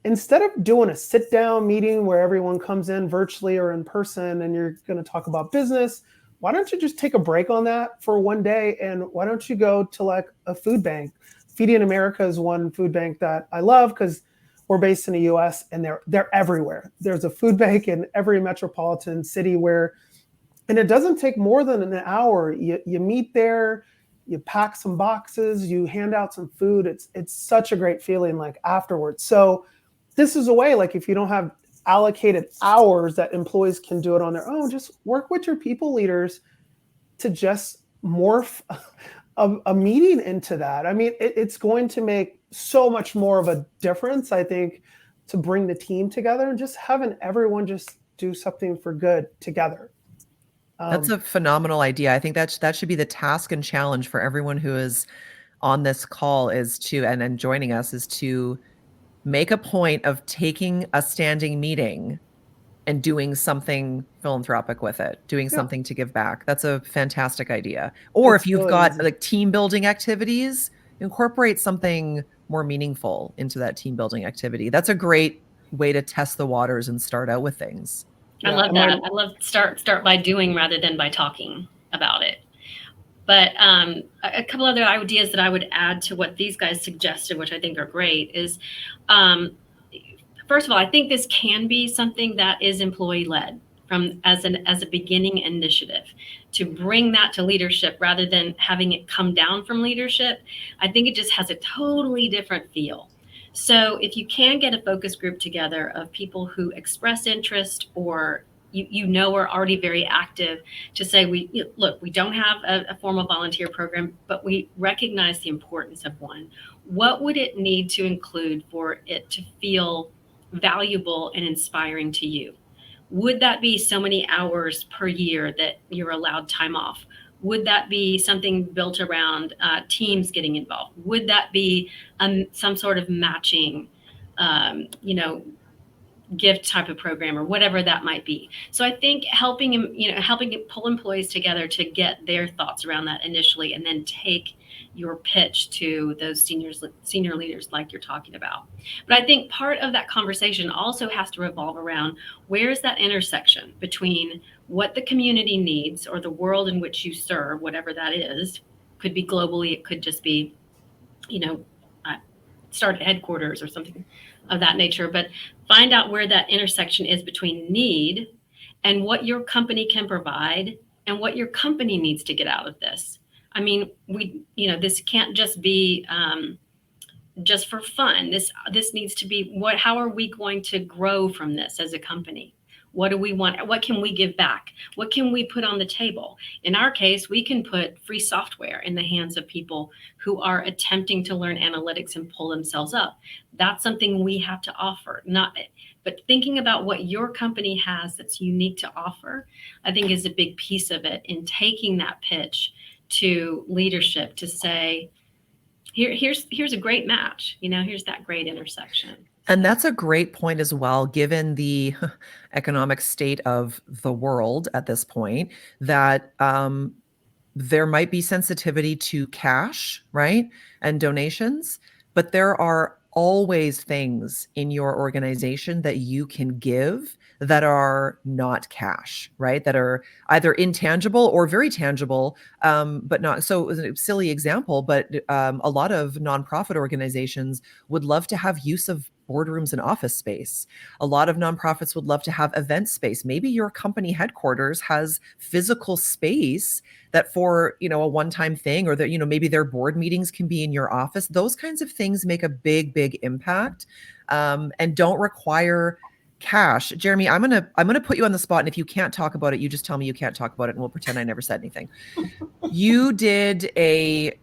instead of doing a sit down meeting where everyone comes in virtually or in person and you're going to talk about business, why don't you just take a break on that for one day? And why don't you go to like a food bank? Feeding America is one food bank that I love because we're based in the US and they're everywhere. There's a food bank in every metropolitan city and it doesn't take more than an hour. You meet there, you pack some boxes, you hand out some food. It's such a great feeling like afterwards. So this is a way, like if you don't have allocated hours that employees can do it on their own, just work with your people leaders to just morph a meeting into that. I mean, it's going to make so much more of a difference, I think, to bring the team together and just having everyone just do something for good together. That's a phenomenal idea. I think that should be the task and challenge for everyone who is on this call and joining us is to make a point of taking a standing meeting and doing something philanthropic with it, doing something to give back. That's a fantastic idea. Or if you've got like team building activities, incorporate something more meaningful into that team building activity. That's a great way to test the waters and start out with things. I love that. I love start by doing rather than by talking about it. But a couple other ideas that I would add to what these guys suggested, which I think are great, is first of all, I think this can be something that is employee led as a beginning initiative to bring that to leadership rather than having it come down from leadership. I think it just has a totally different feel. So if you can get a focus group together of people who express interest or are already very active, to say, look, we don't have a formal volunteer program, but we recognize the importance of one. What would it need to include for it to feel valuable and inspiring to you? Would that be so many hours per year that you're allowed time off? Would that be something built around teams getting involved? Would that be some sort of matching, gift type of program, or whatever that might be? So I think helping pull employees together to get their thoughts around that initially, and then take your pitch to those senior leaders like you're talking about. But I think part of that conversation also has to revolve around, where is that intersection between what the community needs, or the world in which you serve, whatever that is. Could be globally, it could just be, start at headquarters or something of that nature, but find out where that intersection is between need and what your company can provide and what your company needs to get out of this. I mean, this can't just be just for fun. This needs to be, how are we going to grow from this as a company? What do we want? What can we give back? What can we put on the table? In our case, we can put free software in the hands of people who are attempting to learn analytics and pull themselves up. That's something we have to offer. But thinking about what your company has that's unique to offer, I think is a big piece of it, in taking that pitch to leadership to say, here's a great match. Here's that great intersection. And that's a great point as well, given the economic state of the world at this point, that there might be sensitivity to cash, right, and donations, but there are always things in your organization that you can give that are not cash, right? That are either intangible or very tangible, but not. So it was a silly example, but a lot of nonprofit organizations would love to have use of boardrooms and office space. A lot of nonprofits would love to have event space. Maybe your company headquarters has physical space that for, a one-time thing, or that, maybe their board meetings can be in your office. Those kinds of things make a big, big impact, and don't require cash. Jeremy, I'm gonna put you on the spot, and if you can't talk about it, you just tell me you can't talk about it, and we'll pretend I never said anything. You did a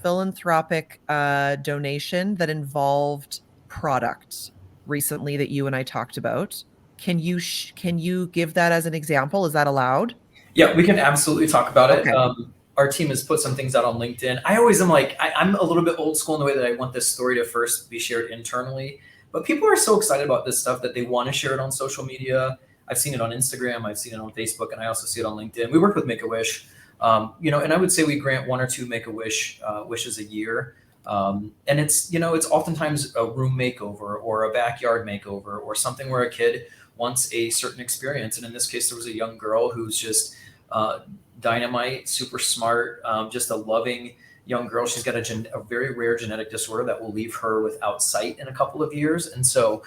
philanthropic donation that involved product recently that you and I talked about. Can you give that as an example? Is that allowed? Yeah, we can absolutely talk about it. Okay. Our team has put some things out on LinkedIn. I always am like, I'm a little bit old school in the way that I want this story to first be shared internally. But people are so excited about this stuff that they want to share it on social media. I've seen it on Instagram, I've seen it on Facebook, and I also see it on LinkedIn. We work with Make-A-Wish, and I would say we grant 1 or 2 Make-A-Wish wishes a year. And it's oftentimes a room makeover or a backyard makeover or something where a kid wants a certain experience. And in this case, there was a young girl who's just dynamite, super smart, just a loving young girl. She's got a very rare genetic disorder that will leave her without sight in a couple of years. And so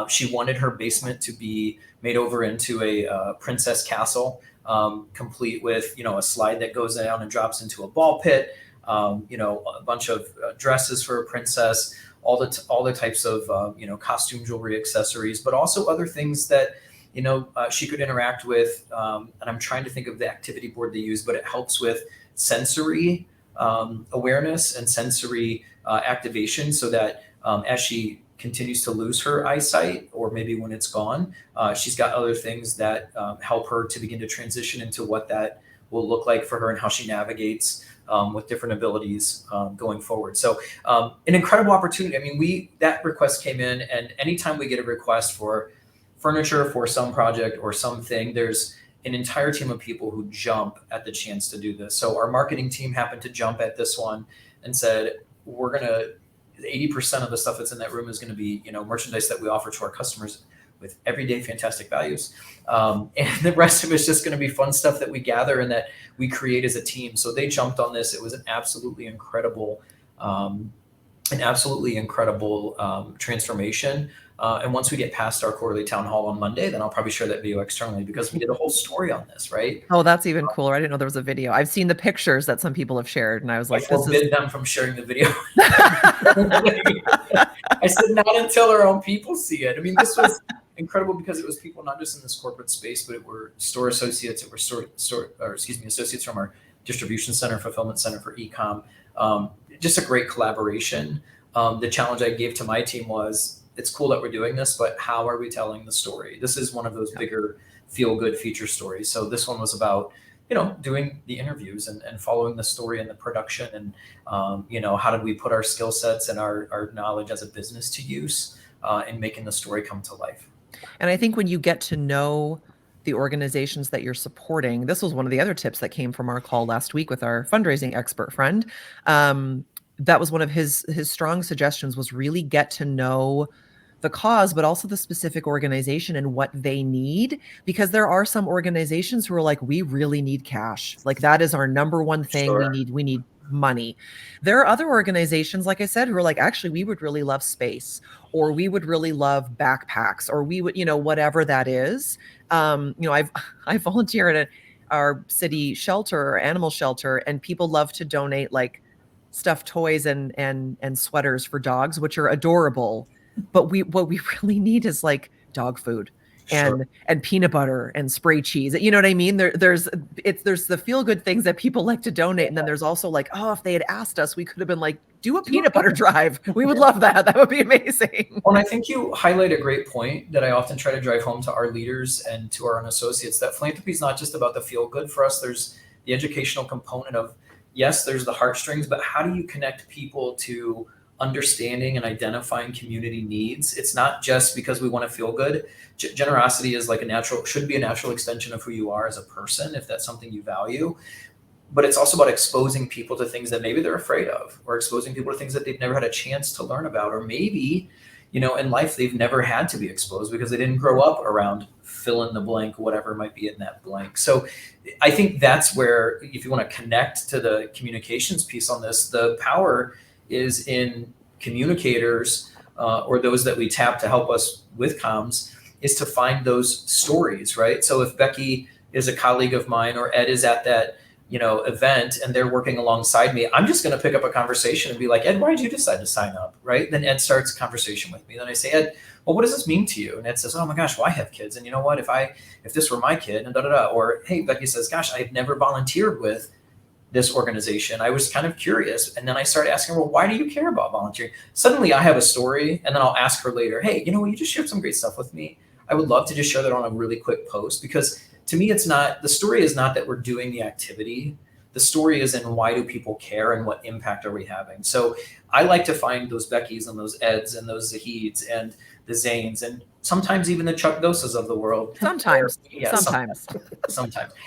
she wanted her basement to be made over into a princess castle, complete with, a slide that goes down and drops into a ball pit, a bunch of dresses for a princess, all the types of, costume, jewelry, accessories, but also other things that, she could interact with. And I'm trying to think of the activity board they use, but it helps with sensory awareness and sensory activation, so that as she continues to lose her eyesight, or maybe when it's gone, she's got other things that help her to begin to transition into what that will look like for her and how she navigates with different abilities going forward. So an incredible opportunity. I mean, that request came in, and anytime we get a request for furniture for some project or something, there's an entire team of people who jump at the chance to do this. So our marketing team happened to jump at this one and said, 80% of the stuff that's in that room is going to be, merchandise that we offer to our customers with everyday fantastic values. And the rest of it's just going to be fun stuff that we gather and that we create as a team. So they jumped on this. It was an absolutely incredible transformation. And once we get past our quarterly town hall on Monday, then I'll probably share that video externally because we did a whole story on this, right? Oh, that's even cooler. I didn't know there was a video. I've seen the pictures that some people have shared, and I was I like, this forbid them from sharing the video. I said, not until our own people see it. I mean, this was incredible because it was people not just in this corporate space, but it were store associates, it were associates from our distribution center, fulfillment center for e-com. Just a great collaboration. The challenge I gave to my team was, it's cool that we're doing this, but how are we telling the story? This is one of those bigger feel-good feature stories. So this one was about, doing the interviews and following the story and the production and, how did we put our skill sets and our knowledge as a business to use in making the story come to life. And I think when you get to know the organizations that you're supporting, this was one of the other tips that came from our call last week with our fundraising expert friend. That was one of his strong suggestions, was really get to know the cause, but also the specific organization and what they need, because there are some organizations who are like, we really need cash. Like, that is our number one thing. Sure. We need money. There are other organizations, like I said, who are like, actually, we would really love space, or we would really love backpacks, or we would, whatever that is. I volunteer at our city shelter or animal shelter, and people love to donate like stuffed toys and sweaters for dogs, which are adorable. But what we really need is like dog food and peanut butter and spray cheese. You know what I mean? There's the feel good things that people like to donate. And then there's also like, oh, if they had asked us, we could have been like, do a peanut butter drive. We would love that. That would be amazing. Well, and I think you highlight a great point that I often try to drive home to our leaders and to our own associates, that philanthropy is not just about the feel good. For us, there's the educational component of, yes, there's the heartstrings, but how do you connect people to understanding and identifying community needs? It's not just because we want to feel good. Generosity is like should be a natural extension of who you are as a person, if that's something you value. But it's also about exposing people to things that maybe they're afraid of, or exposing people to things that they've never had a chance to learn about, or maybe, in life they've never had to be exposed because they didn't grow up around fill in the blank, whatever might be in that blank. So I think that's where, if you want to connect to the communications piece on this, the power is in communicators or those that we tap to help us with comms, is to find those stories, right? So if Becky is a colleague of mine, or Ed is at that event and they're working alongside me, I'm just going to pick up a conversation and be like, Ed, why did you decide to sign up? Right? Then Ed starts a conversation with me. Then I say, Ed, well, what does this mean to you? And Ed says, oh my gosh, well, I have kids. And you know what, if this were my kid, and or, hey, Becky says, gosh, I've never volunteered with this organization. I was kind of curious. And then I started asking her, well, why do you care about volunteering? Suddenly I have a story, and then I'll ask her later, hey, you just shared some great stuff with me. I would love to just share that on a really quick post, because to me, the story is not that we're doing the activity. The story is in why do people care and what impact are we having? So I like to find those Beckys and those Eds and those Zahids and the Zanes, and sometimes even the Chuck Doses of the world. Sometimes.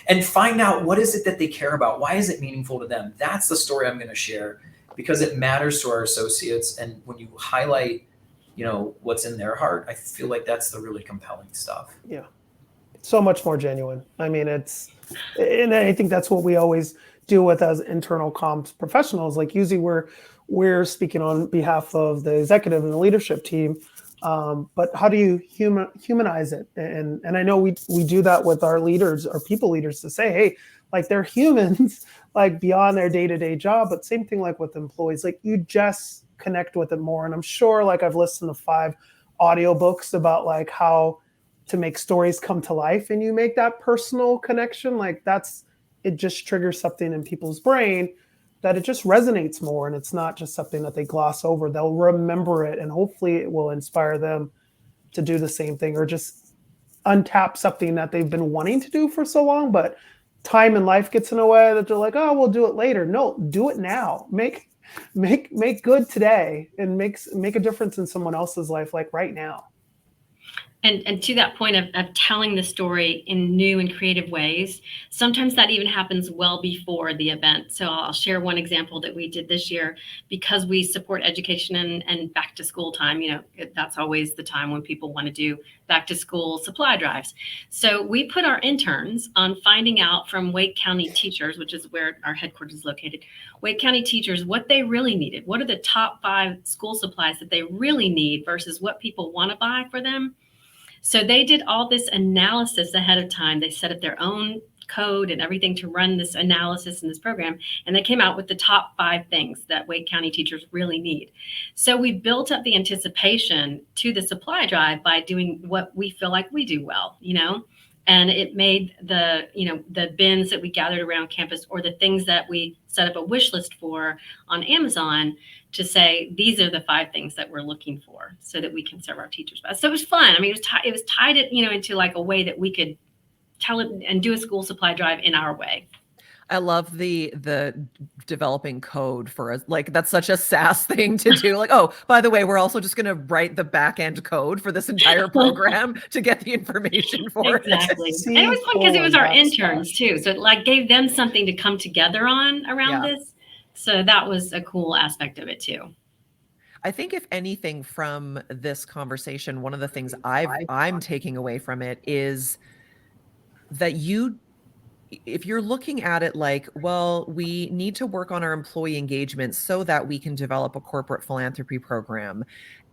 And find out, what is it that they care about? Why is it meaningful to them? That's the story I'm going to share, because it matters to our associates. And when you highlight, what's in their heart, I feel like that's the really compelling stuff. Yeah. So much more genuine. I mean, and I think that's what we always deal with as internal comms professionals. Like, usually we're speaking on behalf of the executive and the leadership team. But how do you humanize it? And I know we do that with our leaders, our people leaders, to say, hey, like, they're humans, like, beyond their day-to-day job. But same thing like with employees, like, you just connect with it more. And I'm sure, like, I've listened to 5 audiobooks about like how to make stories come to life, and you make that personal connection. Like, it just triggers something in people's brain that it just resonates more, and it's not just something that they gloss over. They'll remember it, and hopefully it will inspire them to do the same thing, or just untap something that they've been wanting to do for so long, but time and life gets in the way, that they're like, oh, we'll do it later. No, do it now. Make good today, and make a difference in someone else's life, like right now. And to that point of telling the story in new and creative ways, sometimes that even happens well before the event. So I'll share one example that we did this year because we support education and back to school time. That's always the time when people want to do back to school supply drives. So we put our interns on finding out from Wake County teachers, which is where our headquarters is located, Wake County teachers, what they really needed. What are the top 5 school supplies that they really need versus what people want to buy for them? So they did all this analysis ahead of time. They set up their own code and everything to run this analysis in this program. And they came out with the top 5 things that Wake County teachers really need. So we built up the anticipation to the supply drive by doing what we feel like we do well, and it made the bins that we gathered around campus or the things that we set up a wish list for on Amazon to say, these are the 5 things that we're looking for so that we can serve our teachers best. So it was fun. I mean, it was tied into like a way that we could tell it and do a school supply drive in our way. I love the developing code for us. Like, that's such a SaaS thing to do. Like, oh, by the way, we're also just going to write the back end code for this entire program to get the information for exactly. it. And it was fun because it was our interns too. So it like gave them something to come together on around this. So that was a cool aspect of it too. I think if anything from this conversation, one of the things I'm taking away from it is that if you're looking at it like, well, we need to work on our employee engagement so that we can develop a corporate philanthropy program.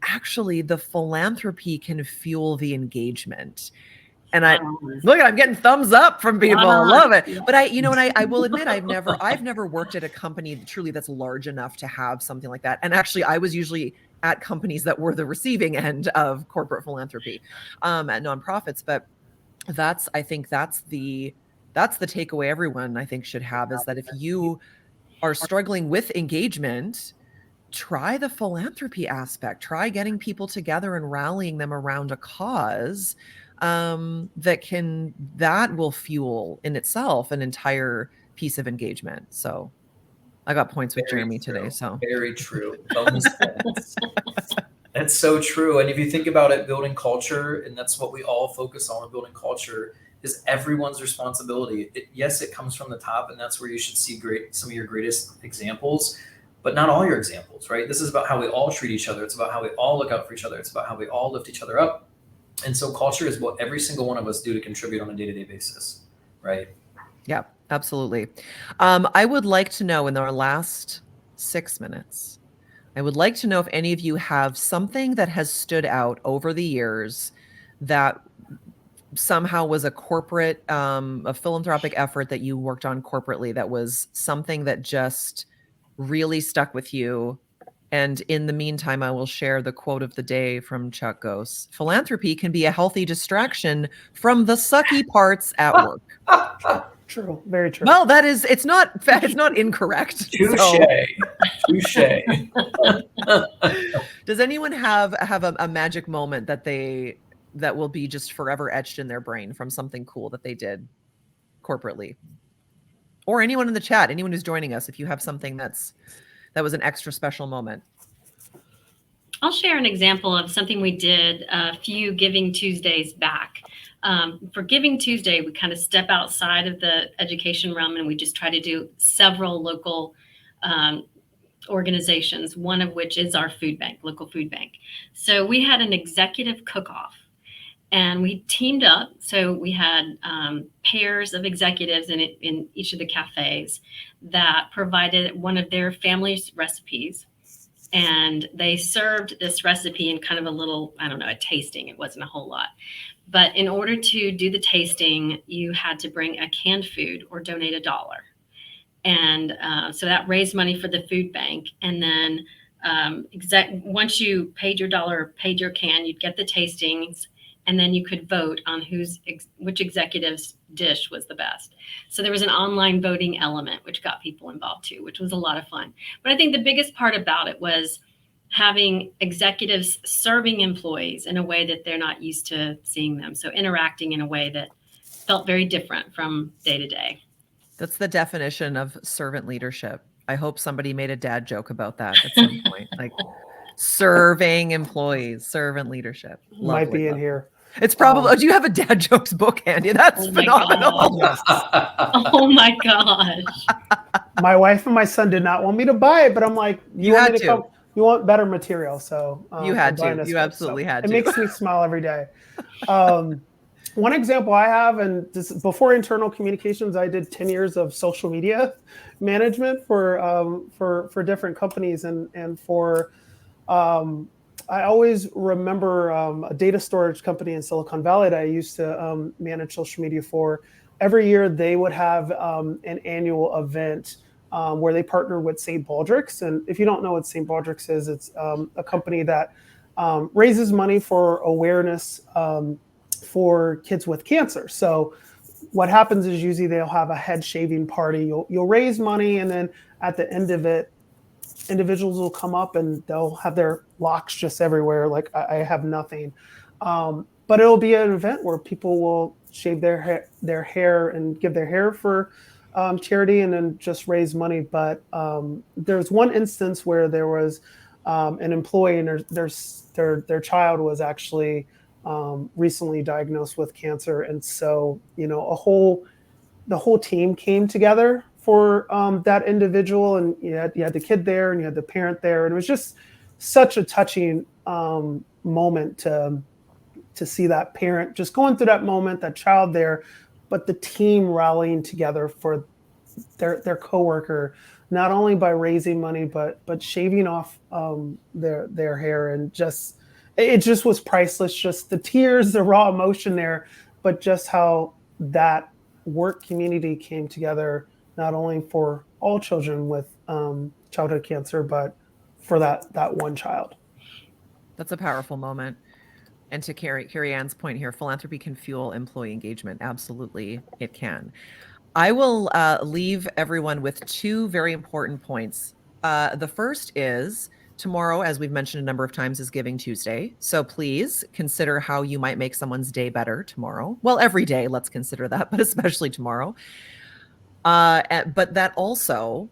Actually, the philanthropy can fuel the engagement. And I'm getting thumbs up from people. I love it. But I will admit, I've never worked at a company truly that's large enough to have something like that. And actually, I was usually at companies that were the receiving end of corporate philanthropy at nonprofits. But I think that's the takeaway everyone I think should have, is that if you are struggling with engagement, try the philanthropy aspect, try getting people together and rallying them around a cause that will fuel in itself an entire piece of engagement. So I got points with Jeremy today. So very true. That's so true. And if you think about it, building culture, and that's what we all focus on, building culture, is everyone's responsibility. Yes, it comes from the top, and that's where you should see some of your greatest examples, but not all your examples, right? This is about how we all treat each other. It's about how we all look out for each other. It's about how we all lift each other up. And so culture is what every single one of us do to contribute on a day-to-day basis, right? Yeah, absolutely. I would like to know, in our last 6 minutes, I would like to know if any of you have something that has stood out over the years that somehow was a corporate, a philanthropic effort that you worked on corporately, that was something that just really stuck with you. And in the meantime, I will share the quote of the day from Chuck Gose. Philanthropy can be a healthy distraction from the sucky parts at work. True. Very true. Well, it's not incorrect. Touche. Does anyone have a magic moment that will be just forever etched in their brain from something cool that they did corporately? Or anyone in the chat, anyone who's joining us, if you have something that was an extra special moment. I'll share an example of something we did a few Giving Tuesdays back. For Giving Tuesday, we kind of step outside of the education realm, and we just try to do several local organizations, one of which is our food bank, local food bank. So we had an executive cook-off, and we teamed up. So we had pairs of executives in each of the cafes that provided one of their family's recipes. And they served this recipe in kind of a little, a tasting. It wasn't a whole lot. But in order to do the tasting, you had to bring a canned food or donate $1. And so that raised money for the food bank. And then once you paid your $1, paid your can, you'd get the tastings, and then you could vote on which executive's dish was the best. So there was an online voting element, which got people involved too, which was a lot of fun. But I think the biggest part about it was having executives serving employees in a way that they're not used to seeing them. So interacting in a way that felt very different from day to day. That's the definition of servant leadership. I hope somebody made a dad joke about that at some point. Like, serving employees, servant leadership. Might be in here. It's probably. Do you have a dad jokes book handy? That's Oh my phenomenal. Yes. Oh my gosh. My wife and my son did not want me to buy it, but I'm like, You want had me to. come? You want better material, so You I'm had buying to. this You book. absolutely had It to. makes me smile every day. One example I have, and this, before internal communications, I did 10 years of social media management for different companies, and for I always remember a data storage company in Silicon Valley that I used to manage social media for. Every year they would have an annual event where they partner with St. Baldrick's. And if you don't know what St. Baldrick's is, it's a company that raises money for awareness for kids with cancer. So what happens is usually they'll have a head shaving party. You'll raise money, and then at the end of it, individuals will come up and they'll have their locks just everywhere. Like I have nothing. But it'll be an event where people will shave their hair and give their hair for charity, and then just raise money. But there's one instance where there was an employee, and their child was actually recently diagnosed with cancer, and so the whole team came together for that individual, and you had the kid there, and you had the parent there, and it was just such a touching moment to see that parent just going through that moment, that child there, but the team rallying together for their coworker, not only by raising money but shaving off their hair, and it just was priceless. Just the tears, the raw emotion there, but just how that work community came together, not only for all children with childhood cancer, but for that one child. That's a powerful moment. And to Carrie Ann's point here, philanthropy can fuel employee engagement. Absolutely, it can. I will leave everyone with two very important points. The first is tomorrow, as we've mentioned a number of times, is Giving Tuesday. So please consider how you might make someone's day better tomorrow. Well, every day, let's consider that, but especially tomorrow. But also,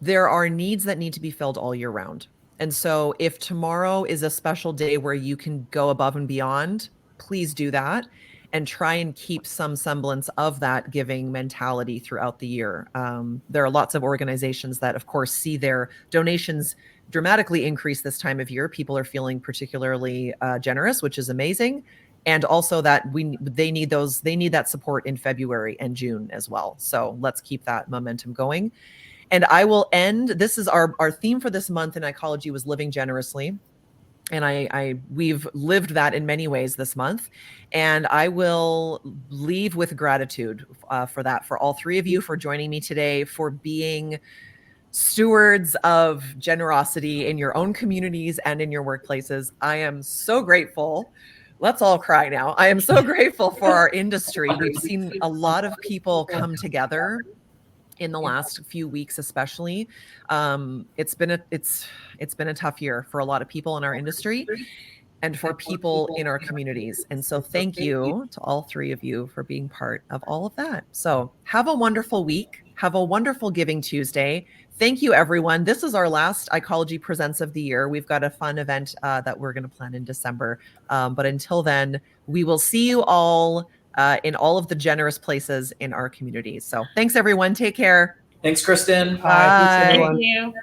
there are needs that need to be filled all year round. And so if tomorrow is a special day where you can go above and beyond, please do that and try and keep some semblance of that giving mentality throughout the year. There are lots of organizations that, of course, see their donations dramatically increase this time of year. People are feeling particularly generous, which is amazing. And also that they need that support in February and June as well. So let's keep that momentum going. And I will end, this is our theme for this month in Ecology was living generously. And we've lived that in many ways this month. And I will leave with gratitude for that, for all three of you, for joining me today, for being stewards of generosity in your own communities and in your workplaces. I am so grateful. Let's all cry now. I am so grateful for our industry. We've seen a lot of people come together in the last few weeks, especially. It's been a tough year for a lot of people in our industry and for people in our communities. And so thank you to all three of you for being part of all of that. So have a wonderful week. Have a wonderful Giving Tuesday. Thank you, everyone. This is our last Ecology Presents of the year. We've got a fun event that we're going to plan in December. But until then, we will see you all in all of the generous places in our communities. So thanks, everyone. Take care. Thanks, Kristen. Thanks, Bye. everyone. Thank you.